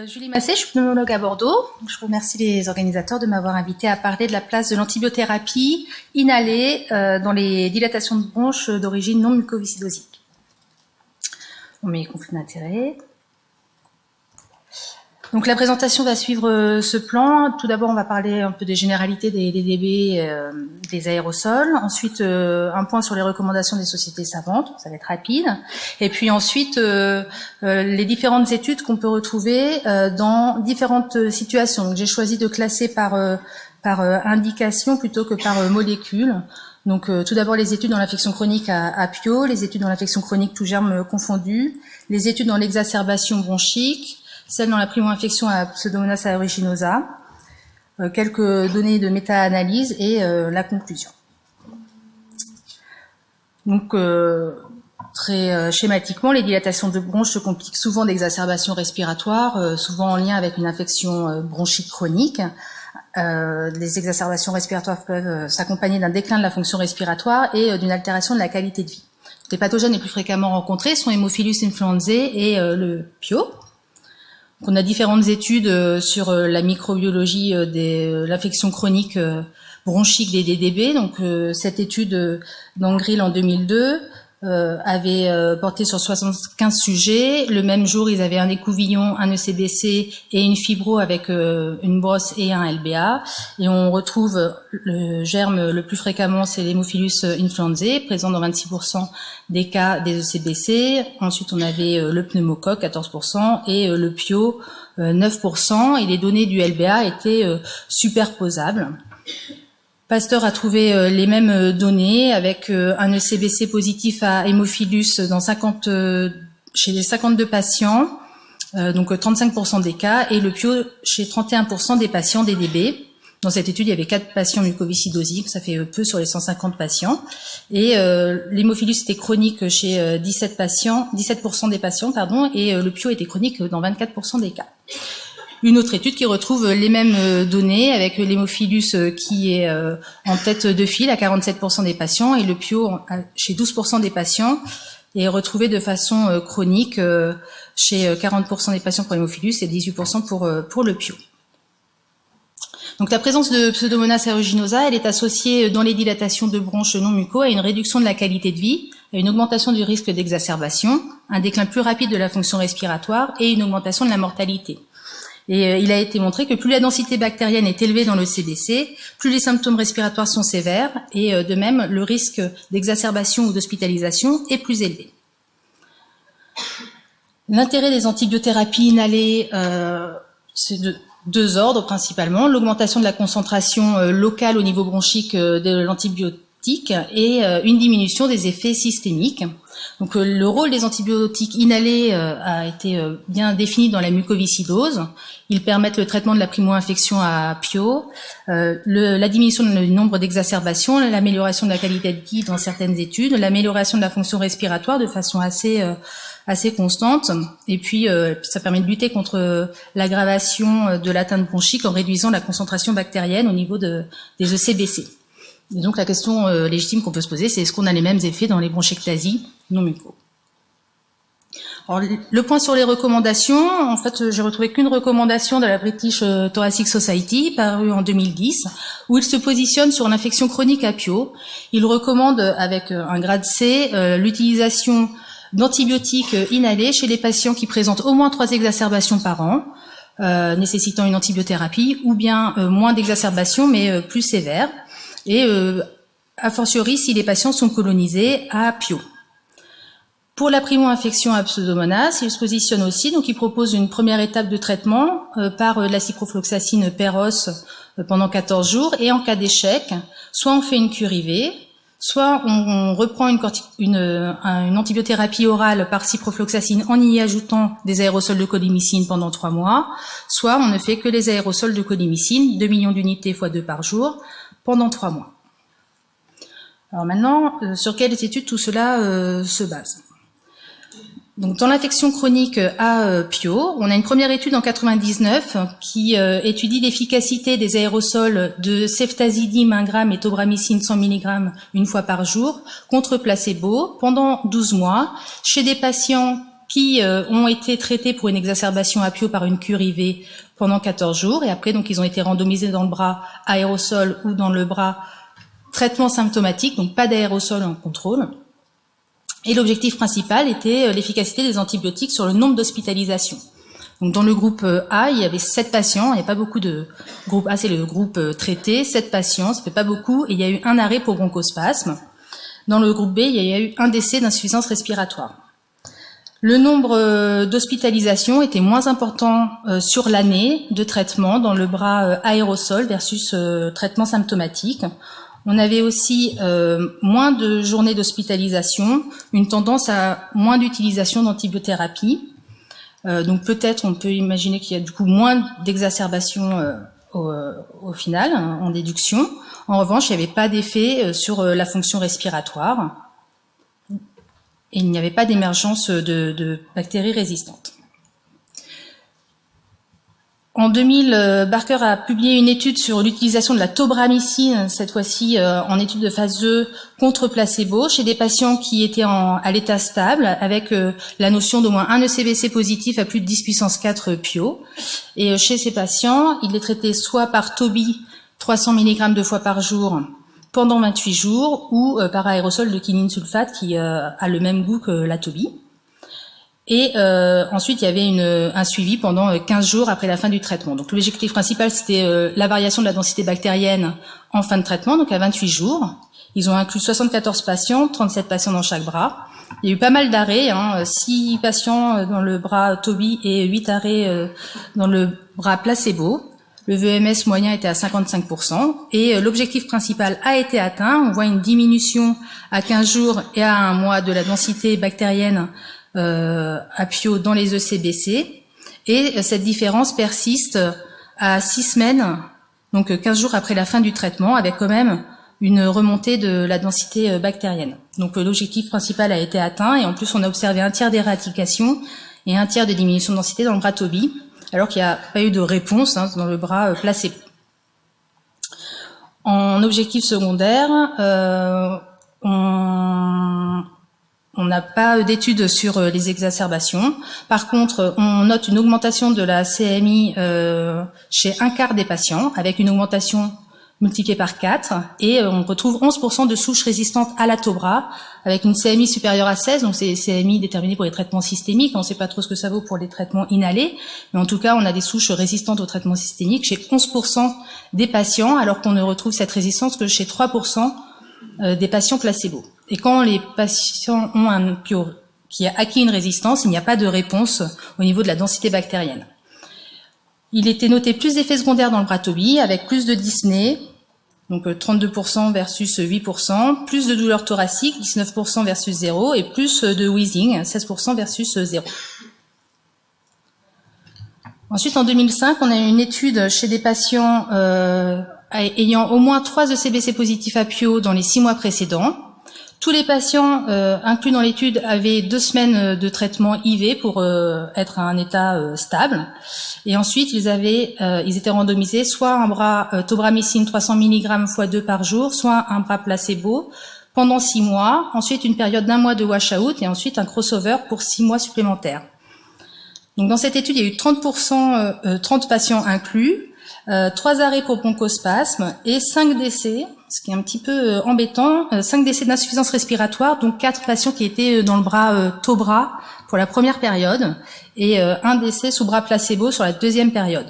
Julie Massé, je suis pneumologue à Bordeaux. Je remercie les organisateurs de m'avoir invité à parler de la place de l'antibiothérapie inhalée dans les dilatations de bronches d'origine non mucoviscidosique. On met conflit d'intérêt. Donc la présentation va suivre ce plan. Tout d'abord, on va parler un peu des généralités des DB, des aérosols. Ensuite, un point sur les recommandations des sociétés savantes. Ça va être rapide. Et puis ensuite, les différentes études qu'on peut retrouver dans différentes situations. Donc j'ai choisi de classer par indication plutôt que par molécule. Donc tout d'abord les études dans l'infection chronique à Pio, les études dans l'infection chronique tout germe confondu, les études dans l'exacerbation bronchique, celle dans la primo-infection à Pseudomonas aeruginosa, quelques données de méta-analyse et la conclusion. Donc, très schématiquement, les dilatations de bronches se compliquent souvent d'exacerbations respiratoires, souvent en lien avec une infection bronchique chronique. Les exacerbations respiratoires peuvent s'accompagner d'un déclin de la fonction respiratoire et d'une altération de la qualité de vie. Les pathogènes les plus fréquemment rencontrés sont Haemophilus influenzae et le PIO. On a différentes études sur la microbiologie de l'infection chronique bronchique des DDB. Donc cette étude d'Angril en 2002 avait porté sur 75 sujets. Le même jour, ils avaient un écouvillon, un ECBC et une fibro avec une brosse et un LBA. Et on retrouve le germe le plus fréquemment, c'est l'Haemophilus influenzae, présent dans 26% des cas des ECBC. Ensuite, on avait le pneumocoque, 14%, et le PIO, 9%. Et les données du LBA étaient superposables. Pasteur a trouvé les mêmes données avec un ECBC positif à Haemophilus dans chez les 52 patients, donc 35% des cas, et le PIO chez 31% des patients DDB. Dans cette étude, il y avait 4 patients mucoviscidosiques, ça fait peu sur les 150 patients. Et l'hémophilus était chronique chez 17% des patients, et le PIO était chronique dans 24% des cas. Une autre étude qui retrouve les mêmes données avec l'hémophilus qui est en tête de file à 47% des patients et le PIO chez 12% des patients est retrouvé de façon chronique chez 40% des patients pour l'hémophilus et 18% pour le PIO. Donc la présence de Pseudomonas aeruginosa, elle est associée dans les dilatations de bronches non muco à une réduction de la qualité de vie, à une augmentation du risque d'exacerbation, un déclin plus rapide de la fonction respiratoire et une augmentation de la mortalité. Et il a été montré que plus la densité bactérienne est élevée dans le CBC, plus les symptômes respiratoires sont sévères, et de même, le risque d'exacerbation ou d'hospitalisation est plus élevé. L'intérêt des antibiothérapies inhalées, c'est de 2 ordres principalement, l'augmentation de la concentration locale au niveau bronchique de l'antibiotique et une diminution des effets systémiques. Donc le rôle des antibiotiques inhalés a été bien défini dans la mucoviscidose. Ils permettent le traitement de la primo-infection à Pio, la diminution du nombre d'exacerbations, l'amélioration de la qualité de vie dans certaines études, l'amélioration de la fonction respiratoire de façon assez constante. Et puis ça permet de lutter contre l'aggravation de l'atteinte bronchique en réduisant la concentration bactérienne au niveau des ECBC. Et donc la question légitime qu'on peut se poser, c'est est-ce qu'on a les mêmes effets dans les bronchectasies non muco? Alors, le point sur les recommandations, en fait, j'ai retrouvé qu'une recommandation de la British Thoracic Society, parue en 2010, où il se positionne sur l'infection chronique à Pio. Il recommande, avec un grade C, l'utilisation d'antibiotiques inhalés chez les patients qui présentent au moins 3 exacerbations par an, nécessitant une antibiothérapie, ou bien moins d'exacerbations, mais plus sévères, et a fortiori si les patients sont colonisés à Pio. Pour la primo-infection à Pseudomonas, il se positionne aussi, donc il propose une première étape de traitement par la ciprofloxacine Peros pendant 14 jours, et en cas d'échec, soit on fait une cure IV, soit on reprend une antibiothérapie orale par ciprofloxacine en y ajoutant des aérosols de colimycine pendant 3 mois, soit on ne fait que les aérosols de colimycine, 2 millions d'unités x 2 par jour, pendant 3 mois. Alors maintenant, sur quelles études tout cela se base? Donc, dans l'infection chronique à Pio, on a une première étude en 99 qui étudie l'efficacité des aérosols de ceftazidime 1 g et tobramycine 100 mg une fois par jour contre placebo pendant 12 mois chez des patients qui ont été traités pour une exacerbation apio par une cure IV pendant 14 jours, et après donc ils ont été randomisés dans le bras aérosol ou dans le bras traitement symptomatique, donc pas d'aérosol en contrôle. Et l'objectif principal était l'efficacité des antibiotiques sur le nombre d'hospitalisations. Donc dans le groupe A, il y avait 7 patients, il n'y a pas beaucoup de... Groupe A, c'est le groupe traité, 7 patients, ça fait pas beaucoup, et il y a eu un arrêt pour bronchospasme. Dans le groupe B, il y a eu un décès d'insuffisance respiratoire. Le nombre d'hospitalisations était moins important sur l'année de traitement dans le bras aérosol versus traitement symptomatique. On avait aussi moins de journées d'hospitalisation, une tendance à moins d'utilisation d'antibiothérapie. Donc peut-être on peut imaginer qu'il y a du coup moins d'exacerbations au final, hein, en déduction. En revanche, il n'y avait pas d'effet sur la fonction respiratoire. Et il n'y avait pas d'émergence de bactéries résistantes. En 2000, Barker a publié une étude sur l'utilisation de la tobramycine, cette fois-ci en étude de phase 2 contre placebo, chez des patients qui étaient à l'état stable, avec la notion d'au moins un ECVC positif à plus de 10 puissance 4 PIO. Et chez ces patients, il les traitait soit par Toby, 300 mg 2 fois par jour, pendant 28 jours, ou par aérosol de quinine sulfate qui a le même goût que la Toby. Et ensuite, il y avait un suivi pendant 15 jours après la fin du traitement. Donc l'objectif principal, c'était la variation de la densité bactérienne en fin de traitement, donc à 28 jours. Ils ont inclus 74 patients, 37 patients dans chaque bras. Il y a eu pas mal d'arrêts, 6 patients dans le bras Toby et 8 arrêts dans le bras placebo. Le VMS moyen était à 55%, et l'objectif principal a été atteint. On voit une diminution à 15 jours et à 1 mois de la densité bactérienne apio dans les ECBC, et cette différence persiste à 6 semaines, donc 15 jours après la fin du traitement, avec quand même une remontée de la densité bactérienne. Donc l'objectif principal a été atteint, et en plus on a observé un tiers d'éradication et un tiers de diminution de densité dans le bras Toby, alors qu'il n'y a pas eu de réponse dans le bras placebo. En objectif secondaire, on n'a pas d'études sur les exacerbations. Par contre, on note une augmentation de la CMI chez un quart des patients, avec une augmentation multipliée par 4, et on retrouve 11% de souches résistantes à la Tobra, avec une CMI supérieure à 16, donc c'est CMI déterminée pour les traitements systémiques. On ne sait pas trop ce que ça vaut pour les traitements inhalés, mais en tout cas, on a des souches résistantes aux traitements systémiques chez 11% des patients, alors qu'on ne retrouve cette résistance que chez 3% des patients placebo. Et quand les patients ont un PIO qui a acquis une résistance, il n'y a pas de réponse au niveau de la densité bactérienne. Il était noté plus d'effets secondaires dans le bras Toby, avec plus de dyspnée, donc 32% versus 8%, plus de douleurs thoraciques, 19% versus 0, et plus de wheezing, 16% versus 0. Ensuite, en 2005, on a eu une étude chez des patients ayant au moins 3 ECBC positifs à PIO dans les 6 mois précédents. Tous les patients inclus dans l'étude avaient 2 semaines de traitement IV pour être à un état stable. Et ensuite, ils étaient randomisés soit un bras tobramycine 300 mg x 2 par jour, soit un bras placebo pendant 6 mois. Ensuite, une période d'1 mois de washout, et ensuite un crossover pour 6 mois supplémentaires. Donc dans cette étude, il y a eu 30 patients inclus, 3 arrêts pour bronchospasme et 5 décès, ce qui est un petit peu embêtant, 5 décès d'insuffisance respiratoire, donc 4 patients qui étaient dans le bras Tobra pour la première période, et un décès sous bras placebo sur la deuxième période.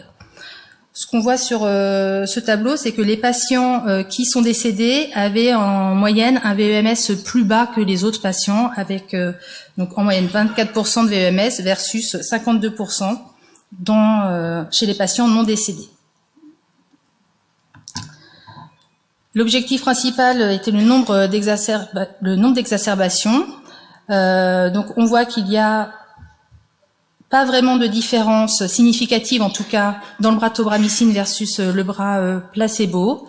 Ce qu'on voit sur ce tableau, c'est que les patients qui sont décédés avaient en moyenne un VEMS plus bas que les autres patients, avec donc en moyenne 24% de VEMS versus 52% chez les patients non décédés. L'objectif principal était le nombre d'exacerbations. Donc on voit qu'il y a pas vraiment de différence significative, en tout cas, dans le bras tobramycine versus le bras placebo.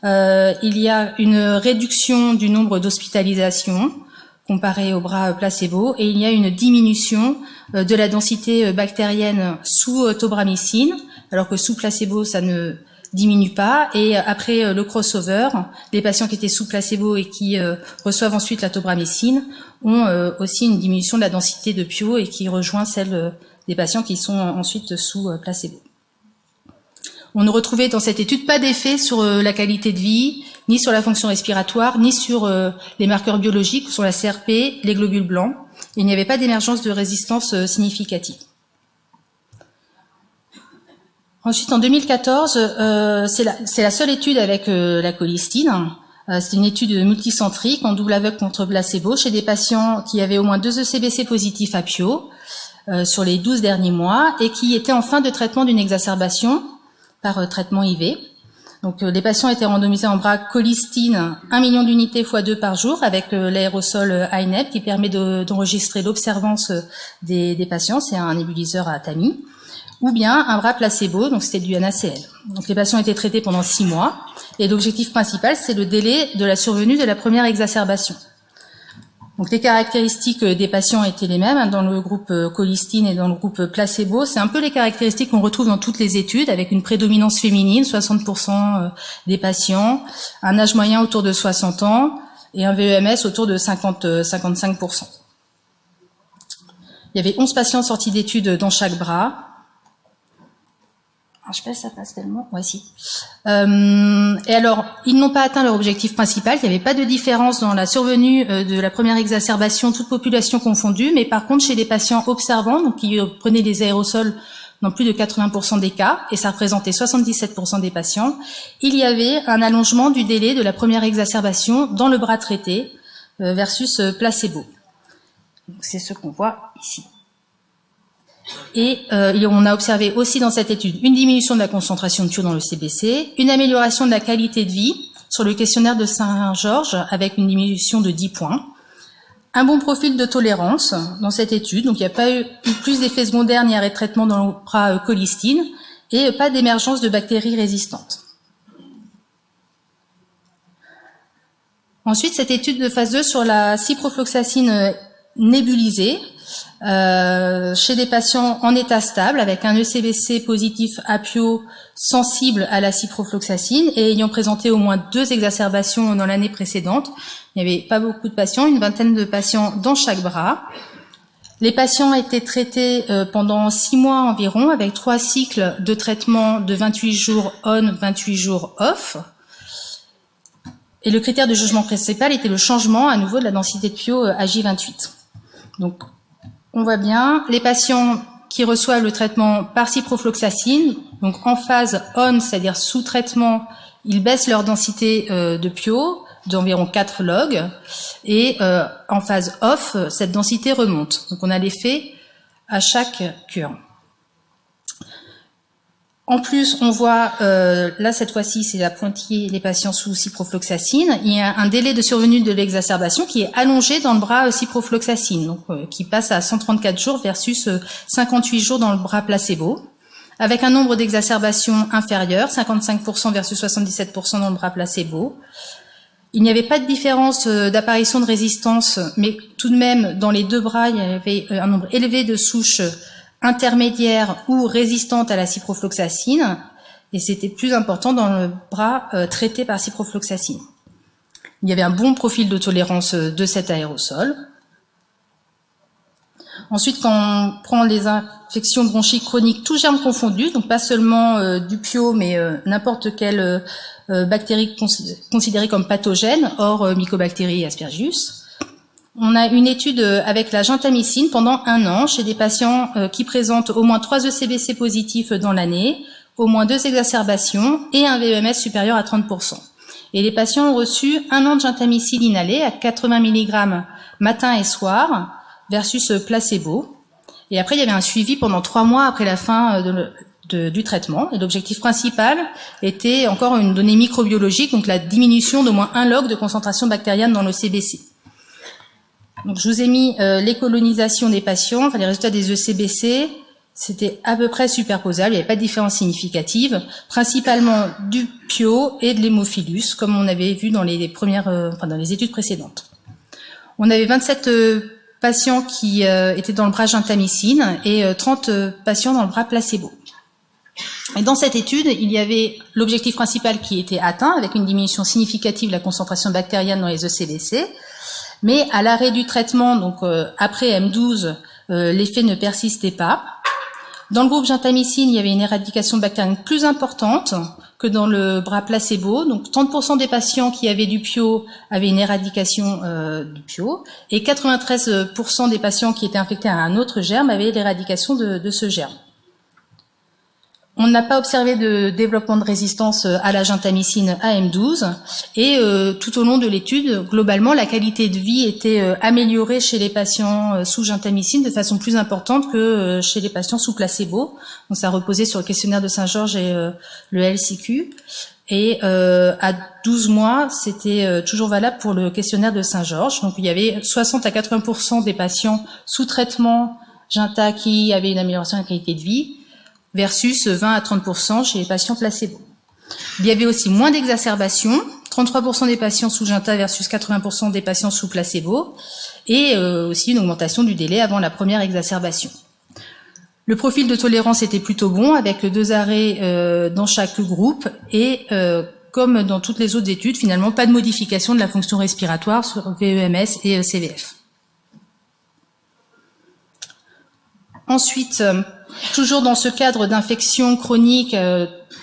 Il y a une réduction du nombre d'hospitalisations comparé au bras placebo, et il y a une diminution de la densité bactérienne sous tobramycine, alors que sous placebo, ça diminue pas. Et après le crossover, les patients qui étaient sous placebo et qui reçoivent ensuite la tobramycine ont aussi une diminution de la densité de PIO et qui rejoint celle des patients qui sont ensuite sous placebo. On ne retrouvait dans cette étude pas d'effet sur la qualité de vie, ni sur la fonction respiratoire, ni sur les marqueurs biologiques, sur la CRP, les globules blancs. Il n'y avait pas d'émergence de résistance significative. Ensuite, en 2014, c'est la seule étude avec la colistine. C'est une étude multicentrique en double aveugle contre placebo chez des patients qui avaient au moins 2 ECBC positifs à PIO sur les 12 derniers mois et qui étaient en fin de traitement d'une exacerbation par traitement IV. Donc les patients étaient randomisés en bras colistine 1 million d'unités x 2 par jour avec l'aérosol INEP qui permet d'enregistrer l'observance des patients, c'est un nébuliseur à tamis, ou bien un bras placebo, donc c'était du NaCl. Donc les patients étaient traités pendant 6 mois et l'objectif principal c'est le délai de la survenue de la première exacerbation. Donc les caractéristiques des patients étaient les mêmes dans le groupe colistine et dans le groupe placebo. C'est un peu les caractéristiques qu'on retrouve dans toutes les études, avec une prédominance féminine, 60% des patients, un âge moyen autour de 60 ans et un VEMS autour de 55%. Il y avait 11 patients sortis d'études dans chaque bras. Je sais pas si ça passe tellement. Ouais, si. Et alors, ils n'ont pas atteint leur objectif principal. Il n'y avait pas de différence dans la survenue de la première exacerbation, toute population confondue. Mais par contre, chez les patients observants, donc qui prenaient des aérosols dans plus de 80% des cas, et ça représentait 77% des patients, il y avait un allongement du délai de la première exacerbation dans le bras traité versus placebo. C'est ce qu'on voit ici. Et on a observé aussi dans cette étude une diminution de la concentration de PIO dans le CBC, une amélioration de la qualité de vie sur le questionnaire de Saint-Georges avec une diminution de 10 points, un bon profil de tolérance dans cette étude, donc il n'y a pas eu plus d'effets secondaires ni arrêt de traitement dans le bras colistine et pas d'émergence de bactéries résistantes. Ensuite, cette étude de phase 2 sur la ciprofloxacine nébulisée, chez des patients en état stable avec un ECBC positif à PIO sensible à la ciprofloxacine et ayant présenté au moins 2 exacerbations dans l'année précédente. Il n'y avait pas beaucoup de patients, une vingtaine de patients dans chaque bras. Les patients étaient traités pendant 6 mois environ avec 3 cycles de traitement de 28 jours on, 28 jours off. Et le critère de jugement principal était le changement à nouveau de la densité de PIO à J28. Donc, on voit bien les patients qui reçoivent le traitement par ciprofloxacine, donc en phase on, c'est-à-dire sous traitement, ils baissent leur densité de PIO d'environ 4 log, et en phase off, cette densité remonte. Donc on a l'effet à chaque cure. En plus, on voit, là cette fois-ci, c'est la pointillée, les patients sous ciprofloxacine. Il y a un délai de survenue de l'exacerbation qui est allongé dans le bras ciprofloxacine, donc qui passe à 134 jours versus 58 jours dans le bras placebo, avec un nombre d'exacerbations inférieur, 55% versus 77% dans le bras placebo. Il n'y avait pas de différence d'apparition de résistance, mais tout de même, dans les 2 bras, il y avait un nombre élevé de souches intermédiaire ou résistante à la ciprofloxacine, et c'était plus important dans le bras traité par ciprofloxacine. Il y avait un bon profil de tolérance de cet aérosol. Ensuite, quand on prend les infections bronchiques chroniques, tous germes confondus, donc pas seulement du PIO, mais n'importe quelle bactérie considérée comme pathogène, hors Mycobacteries et Aspergillus. On a une étude avec la gentamicine pendant 1 an chez des patients qui présentent au moins 3 ECBC positifs dans l'année, au moins 2 exacerbations et un VEMS supérieur à 30%. Et les patients ont reçu 1 an de gentamicine inhalée à 80 mg matin et soir versus placebo. Et après, il y avait un suivi pendant 3 mois après la fin du traitement. Et l'objectif principal était encore une donnée microbiologique, donc la diminution d'au moins 1 log de concentration bactérienne dans le CBC. Donc, je vous ai mis les colonisations des patients, enfin les résultats des ECBC, c'était à peu près superposable, il n'y avait pas de différence significative, principalement du PIO et de l'hémophilus, comme on avait vu dans les dans les études précédentes. On avait 27 patients qui étaient dans le bras gentamicine et 30 patients dans le bras placebo. Et dans cette étude, il y avait l'objectif principal qui était atteint, avec une diminution significative de la concentration bactérienne dans les ECBC, mais à l'arrêt du traitement, donc après M12, l'effet ne persistait pas. Dans le groupe gentamicine, il y avait une éradication bactérienne plus importante que dans le bras placebo. Donc 30% des patients qui avaient du PIO avaient une éradication du PIO, et 93% des patients qui étaient infectés à un autre germe avaient l'éradication de ce germe. On n'a pas observé de développement de résistance à la gentamicine AM12 et tout au long de l'étude, globalement, la qualité de vie était améliorée chez les patients sous gentamicine de façon plus importante que chez les patients sous placebo. Donc ça reposait sur le questionnaire de Saint-Georges et le LCQ. Et à 12 mois, c'était toujours valable pour le questionnaire de Saint-Georges. Donc il y avait 60 à 80% des patients sous traitement Genta qui avaient une amélioration de la qualité de vie, versus 20 à 30% chez les patients placebo. Il y avait aussi moins d'exacerbations, 33% des patients sous Genta versus 80% des patients sous placebo, et aussi une augmentation du délai avant la première exacerbation. Le profil de tolérance était plutôt bon, avec 2 arrêts dans chaque groupe, et comme dans toutes les autres études, finalement, pas de modification de la fonction respiratoire sur VEMS et CVF. Ensuite, toujours dans ce cadre d'infection chronique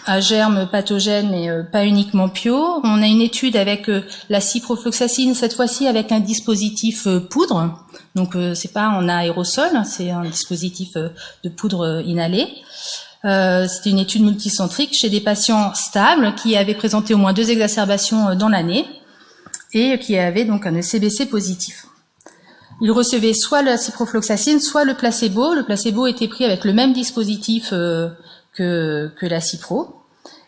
à germes pathogènes, mais pas uniquement PIO, on a une étude avec la ciprofloxacine, cette fois-ci avec un dispositif poudre. Donc c'est pas en aérosol, c'est un dispositif de poudre inhalée. C'était une étude multicentrique chez des patients stables qui avaient présenté au moins 2 exacerbations dans l'année et qui avaient donc un ECBC positif. Ils recevaient soit la ciprofloxacine, soit le placebo. Le placebo était pris avec le même dispositif que la cipro.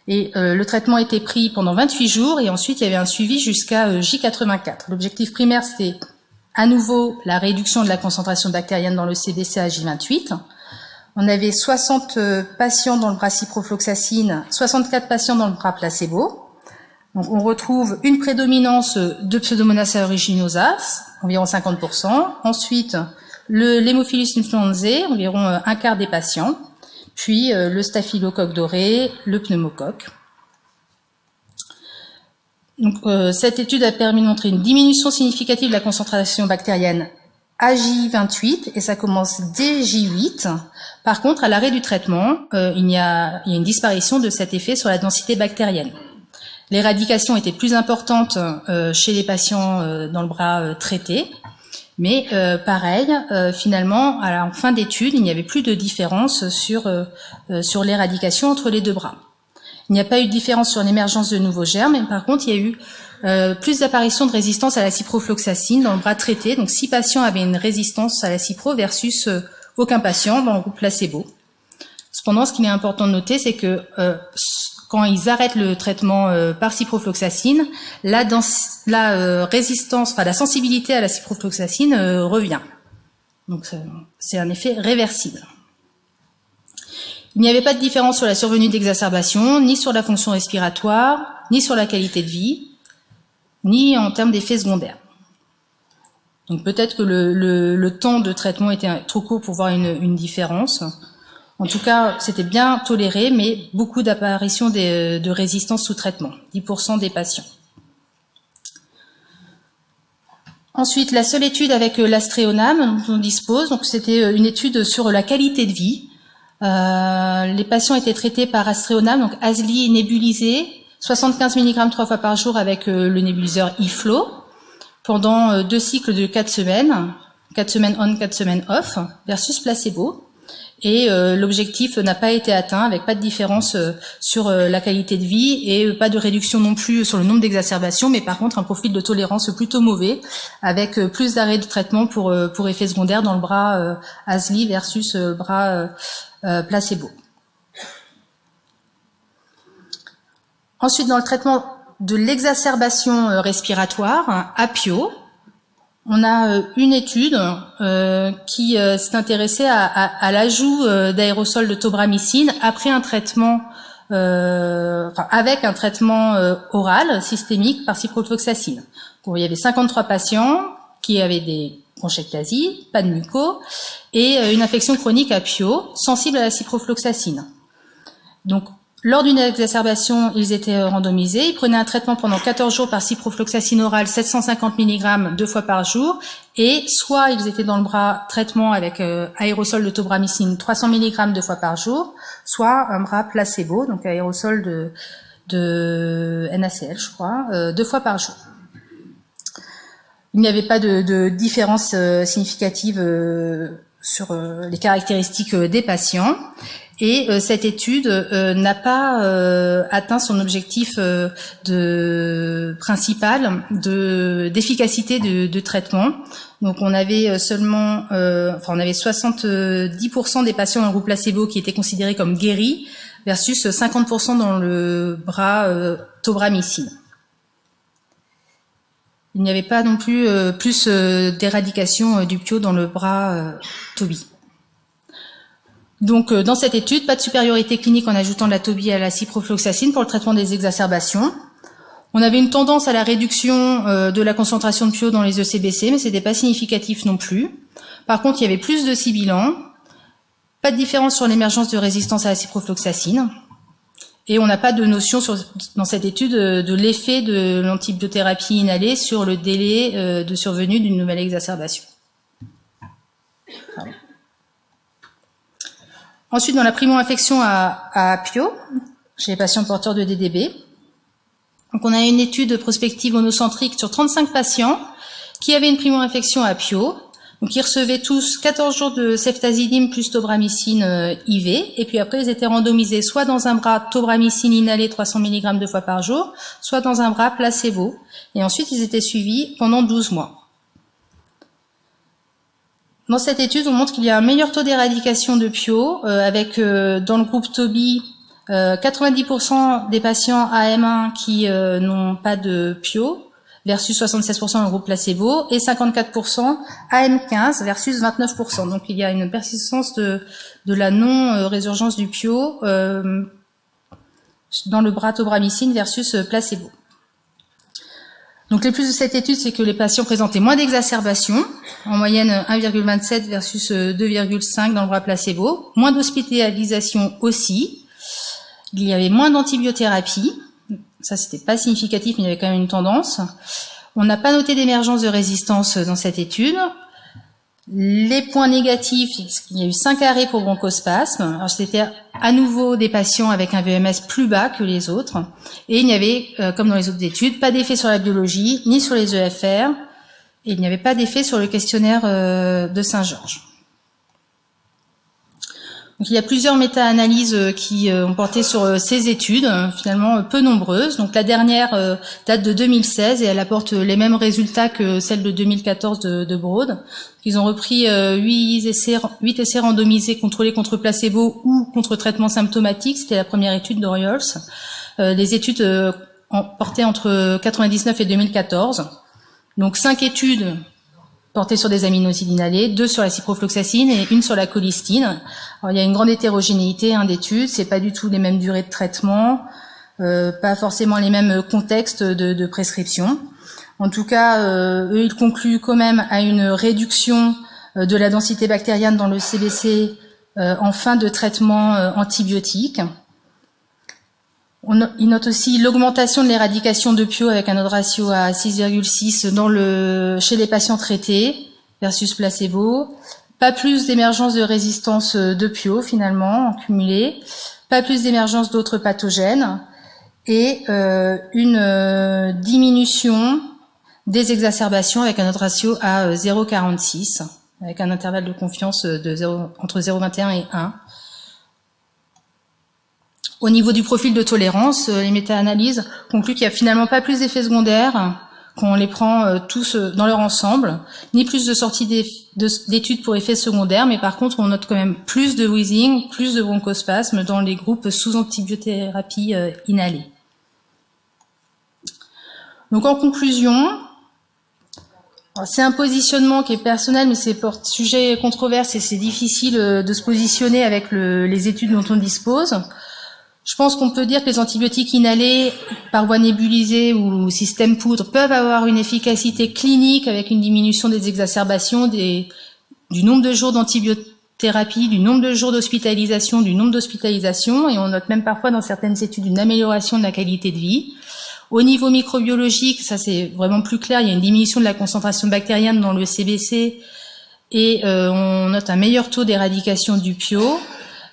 Et le traitement était pris pendant 28 jours et ensuite il y avait un suivi jusqu'à J84. L'objectif primaire, c'était à nouveau la réduction de la concentration bactérienne dans le CBC à J28. On avait 60 patients dans le bras ciprofloxacine, 64 patients dans le bras placebo. Donc on retrouve une prédominance de Pseudomonas aeruginosa, environ 50%. Ensuite, l'Haemophilus influenzae, environ un quart des patients. Puis le staphylocoque doré, le pneumocoque. Donc cette étude a permis de montrer une diminution significative de la concentration bactérienne à J28 et ça commence dès J8. Par contre, à l'arrêt du traitement, il y a une disparition de cet effet sur la densité bactérienne. L'éradication était plus importante chez les patients dans le bras traité, mais pareil, finalement, en fin d'étude, il n'y avait plus de différence sur l'éradication entre les 2 bras. Il n'y a pas eu de différence sur l'émergence de nouveaux germes, mais par contre, il y a eu plus d'apparition de résistance à la ciprofloxacine dans le bras traité. Donc 6 patients avaient une résistance à la cipro versus aucun patient dans le groupe placebo. Cependant, ce qu'il est important de noter, c'est que quand ils arrêtent le traitement par ciprofloxacine, la résistance, enfin la sensibilité à la ciprofloxacine revient. Donc c'est un effet réversible. Il n'y avait pas de différence sur la survenue d'exacerbation, ni sur la fonction respiratoire, ni sur la qualité de vie, ni en termes d'effets secondaires. Donc peut-être que le temps de traitement était trop court pour voir une différence. En tout cas, c'était bien toléré, mais beaucoup d'apparitions de résistance sous traitement, 10% des patients. Ensuite, la seule étude avec l'astréonam dont on dispose, donc c'était une étude sur la qualité de vie. Les patients étaient traités par astréonam, donc ASLI nébulisé, 75 mg 3 fois par jour avec le nébuliseur eFlow, pendant 2 cycles de 4 semaines, 4 semaines on, 4 semaines off, versus placebo. Et l'objectif n'a pas été atteint, avec pas de différence sur la qualité de vie et pas de réduction non plus sur le nombre d'exacerbations, mais par contre un profil de tolérance plutôt mauvais, avec plus d'arrêts de traitement pour effets secondaires dans le bras ASLI versus le bras placebo. Ensuite, dans le traitement de l'exacerbation respiratoire, APIO, on a une étude qui s'est intéressée à l'ajout d'aérosols de tobramycine après un traitement, avec un traitement oral systémique par ciprofloxacine. Bon, il y avait 53 patients qui avaient des bronchiectasies, pas de muco, et une infection chronique à PIO sensible à la ciprofloxacine. Donc, lors d'une exacerbation, ils étaient randomisés. Ils prenaient un traitement pendant 14 jours par ciprofloxacine orale, 750 mg 2 fois par jour. Et soit ils étaient dans le bras traitement avec aérosol de tobramycine, 300 mg 2 fois par jour, soit un bras placebo, donc aérosol de NaCl, je crois, 2 fois par jour. Il n'y avait pas de différence significative sur les caractéristiques des patients. Et cette étude n'a pas atteint son objectif principal d'efficacité de traitement. Donc on avait seulement, on avait 70% des patients dans le groupe placebo qui étaient considérés comme guéris versus 50% dans le bras tobramycine. Il n'y avait pas non plus plus d'éradication du PIO dans le bras Tobi. Donc, dans cette étude, pas de supériorité clinique en ajoutant de la Tobi à la ciprofloxacine pour le traitement des exacerbations. On avait une tendance à la réduction de la concentration de PIO dans les ECBC, mais c'était pas significatif non plus. Par contre, il y avait plus de sibilants, pas de différence sur l'émergence de résistance à la ciprofloxacine, et on n'a pas de notion dans cette étude de l'effet de l'antibiothérapie inhalée sur le délai de survenue d'une nouvelle exacerbation. Pardon. Ensuite, dans la primo-infection à PIO, chez les patients porteurs de DDB, donc on a une étude prospective monocentrique sur 35 patients qui avaient une primo-infection à PIO. Donc ils recevaient tous 14 jours de ceftazidime plus tobramycine IV, et puis après ils étaient randomisés soit dans un bras tobramycine inhalé 300 mg 2 fois par jour, soit dans un bras placebo. Et ensuite ils étaient suivis pendant 12 mois. Dans cette étude, on montre qu'il y a un meilleur taux d'éradication de PIO, avec dans le groupe Tobi 90% des patients AM1 qui n'ont pas de PIO, versus 76% dans le groupe placebo, et 54% AM15 versus 29%. Donc il y a une persistance de la non-résurgence du PIO dans le bras tobramycine versus placebo. Donc les plus de cette étude, c'est que les patients présentaient moins d'exacerbations, en moyenne 1,27 versus 2,5 dans le bras placebo, moins d'hospitalisation aussi, il y avait moins d'antibiothérapie, ça c'était pas significatif mais il y avait quand même une tendance. On n'a pas noté d'émergence de résistance dans cette étude. Les points négatifs, il y a eu 5 arrêts pour bronchospasme. Alors c'était à nouveau des patients avec un VMS plus bas que les autres. Et il n'y avait, comme dans les autres études, pas d'effet sur la biologie, ni sur les EFR. Et il n'y avait pas d'effet sur le questionnaire de Saint-Georges. Donc il y a plusieurs méta-analyses qui ont porté sur ces études, finalement peu nombreuses. Donc la dernière date de 2016 et elle apporte les mêmes résultats que celle de 2014 de Broad. Ils ont repris 8 essais randomisés contrôlés contre placebo ou contre traitement symptomatique. C'était la première étude d'Oriols. Les études portaient entre 99 et 2014. Donc 5 études portées sur des aminosides inhalés, 2 sur la ciprofloxacine et 1 sur la colistine. Alors, il y a une grande hétérogénéité d'études, c'est pas du tout les mêmes durées de traitement, pas forcément les mêmes contextes de prescription. En tout cas, eux, ils concluent quand même à une réduction de la densité bactérienne dans le CBC en fin de traitement antibiotique. Ils notent aussi l'augmentation de l'éradication de PIO avec un odds ratio à 6,6 chez les patients traités versus placebo. Pas plus d'émergence de résistance de PIO finalement en cumulé. Pas plus d'émergence d'autres pathogènes. Et une diminution des exacerbations avec un odds ratio à 0,46 avec un intervalle de confiance entre 0,21 et 1. Au niveau du profil de tolérance, les méta-analyses concluent qu'il n'y a finalement pas plus d'effets secondaires quand on les prend tous dans leur ensemble, ni plus de sorties d'études pour effets secondaires, mais par contre on note quand même plus de wheezing, plus de bronchospasme dans les groupes sous antibiothérapie inhalée. Donc en conclusion, c'est un positionnement qui est personnel, mais c'est sujet controverse et c'est difficile de se positionner avec les études dont on dispose. Je pense qu'on peut dire que les antibiotiques inhalés par voie nébulisée ou système poudre peuvent avoir une efficacité clinique avec une diminution des exacerbations, du nombre de jours thérapie, du nombre de jours d'hospitalisation, du nombre d'hospitalisations, et on note même parfois dans certaines études une amélioration de la qualité de vie. Au niveau microbiologique, ça c'est vraiment plus clair, il y a une diminution de la concentration bactérienne dans le CBC, et on note un meilleur taux d'éradication du PIO,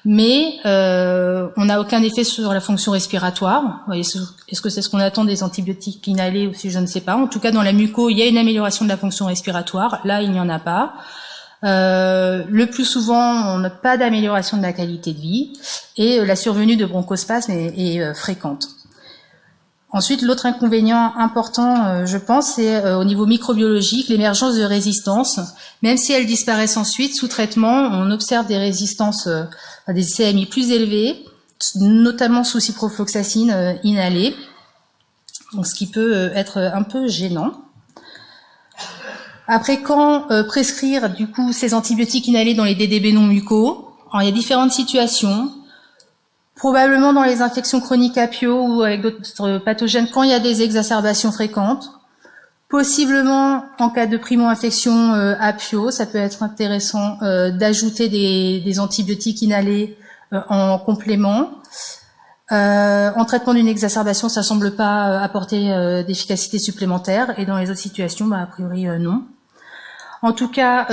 mais on n'a aucun effet sur la fonction respiratoire. Est-ce que c'est ce qu'on attend des antibiotiques inhalés ou si je ne sais pas. En tout cas, dans la muco, il y a une amélioration de la fonction respiratoire. Là, il n'y en a pas. Le plus souvent, on n'a pas d'amélioration de la qualité de vie et la survenue de bronchospasme est fréquente. Ensuite, l'autre inconvénient important, je pense, c'est au niveau microbiologique, l'émergence de résistances. Même si elles disparaissent ensuite, sous traitement, on observe des résistances, des CMI plus élevées, notamment sous ciprofloxacine inhalée, donc ce qui peut être un peu gênant. Après, quand prescrire du coup ces antibiotiques inhalés dans les DDB non mucaux? Alors, il y a différentes situations. Probablement dans les infections chroniques à PIO ou avec d'autres pathogènes quand il y a des exacerbations fréquentes. Possiblement en cas de primo-infection à PIO, ça peut être intéressant d'ajouter des antibiotiques inhalés en complément. En traitement d'une exacerbation, ça semble pas apporter d'efficacité supplémentaire et dans les autres situations, a priori non. En tout cas,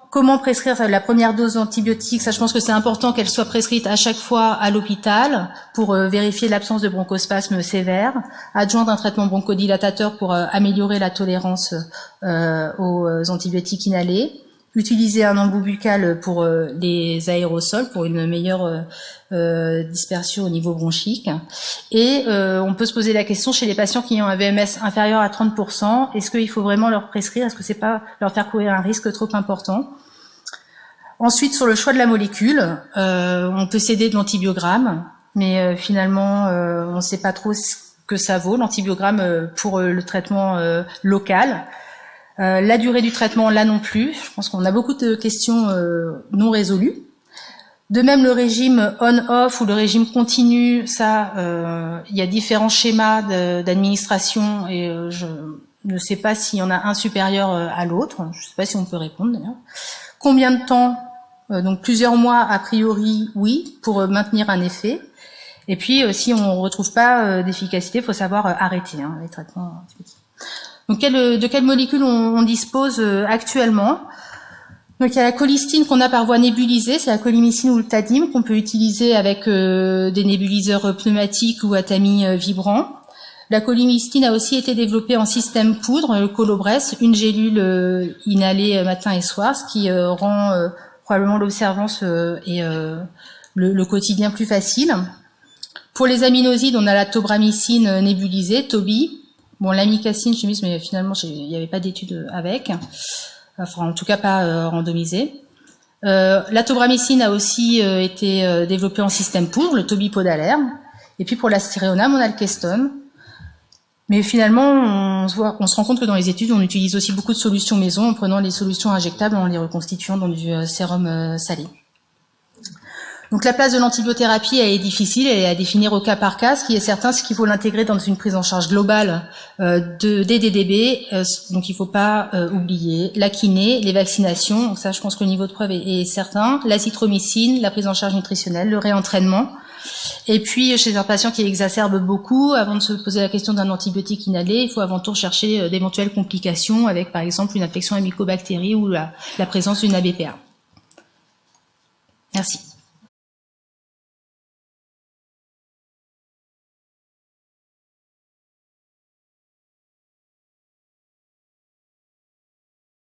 comment prescrire la première dose d'antibiotiques? Ça, je pense que c'est important qu'elle soit prescrite à chaque fois à l'hôpital pour vérifier l'absence de bronchospasme sévère, adjoindre un traitement bronchodilatateur pour améliorer la tolérance aux antibiotiques inhalés, utiliser un embout buccal pour les aérosols pour une meilleure dispersion au niveau bronchique. Et on peut se poser la question chez les patients qui ont un VMS inférieur à 30%, est-ce qu'il faut vraiment leur prescrire? Est-ce que c'est pas leur faire courir un risque trop important? Ensuite, sur le choix de la molécule, on peut s'aider de l'antibiogramme, mais finalement, on ne sait pas trop ce que ça vaut, l'antibiogramme pour le traitement local. La durée du traitement, là non plus. Je pense qu'on a beaucoup de questions non résolues. De même, le régime on-off ou le régime continu, ça, il y a différents schémas d'administration et je ne sais pas s'il y en a un supérieur à l'autre. Je ne sais pas si on peut répondre d'ailleurs. Combien de temps? Donc plusieurs mois a priori, oui, pour maintenir un effet. Et puis si on ne retrouve pas d'efficacité, il faut savoir arrêter les traitements antibiotiques. Donc de quelle molécule on dispose actuellement? Donc il y a la colistine qu'on a par voie nébulisée, c'est la colimycine ou le tadim qu'on peut utiliser avec des nébuliseurs pneumatiques ou atami vibrants. La colimycine a aussi été développée en système poudre, le Colobres, une gélule inhalée matin et soir, ce qui rend probablement l'observance et le quotidien plus facile. Pour les aminosides, on a la tobramycine nébulisée, Toby. Bon, l'amicacine, je me mais finalement, il n'y avait pas d'études avec. Enfin, en tout cas, pas randomisée. La tobramycine a aussi été développée en système poudre, le Toby podalaire. Et puis pour la stéréonam, on a le Keston. Mais finalement, on se rend compte que dans les études, on utilise aussi beaucoup de solutions maison en prenant les solutions injectables et en les reconstituant dans du sérum salé. Donc la place de l'antibiothérapie, elle est difficile, elle est à définir au cas par cas. Ce qui est certain, c'est qu'il faut l'intégrer dans une prise en charge globale des DDB. Donc il ne faut pas oublier la kiné, les vaccinations. Donc ça, je pense que le niveau de preuve est certain. L'azithromycine, la prise en charge nutritionnelle, le réentraînement. Et puis, chez un patient qui exacerbe beaucoup, avant de se poser la question d'un antibiotique inhalé, il faut avant tout chercher d'éventuelles complications avec, par exemple, une infection à mycobactéries ou la présence d'une ABPA. Merci.